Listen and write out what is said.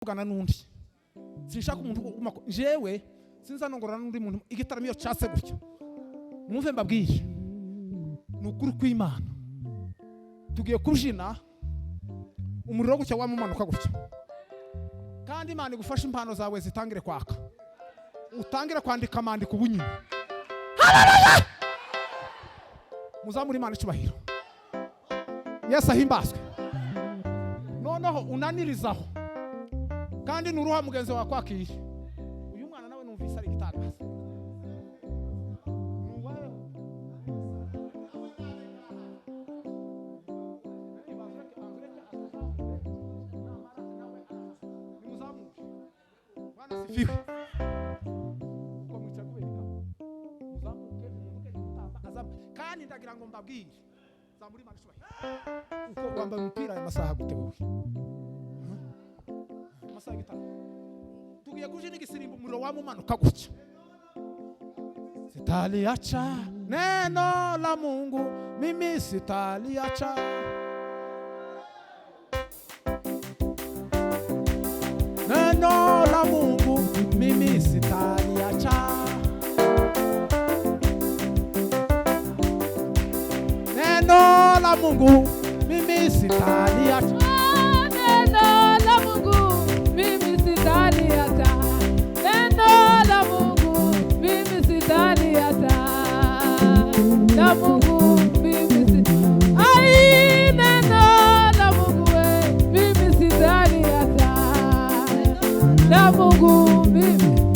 kugana nundi sinshaka umuntu jewe sinzanongorana n'undi muntu igitaramo iyo cyase gutya mwumve mbabwire nukuri kw'Imana tugiye kujina umuriro gutya wamumanuka gutya kandi Imana igufasha impano zawe zitangire kwaka utangire kwandika amandiko ubunyine. Haleluya! Muzamuri Imana icubahiro. Yesu ahimbazwe. Noneho unanirizaho kandi nuruha mugenzi wa kwakira uyu mwana nawe numvise ari gitangaza. Sifiwe. Kandi ndagira ngo mbabwire zamuri Imana icubahiro uko wambaye umupira aya masaha gutebuye masaha gitano tugiye kuje n'igisimba umuriro wamumanuka gutya sitaliacha neno la Mungu mimi sitaliacha neno la Mungu mimi sitaliacha neno la Mungu mimi sitaliacha neno la Mungu mimi sitaliacha neno la Mungu mimi sitaliacha la Mungu mimi ai neno la Mungu mimi sitaliacha la Mungu mimi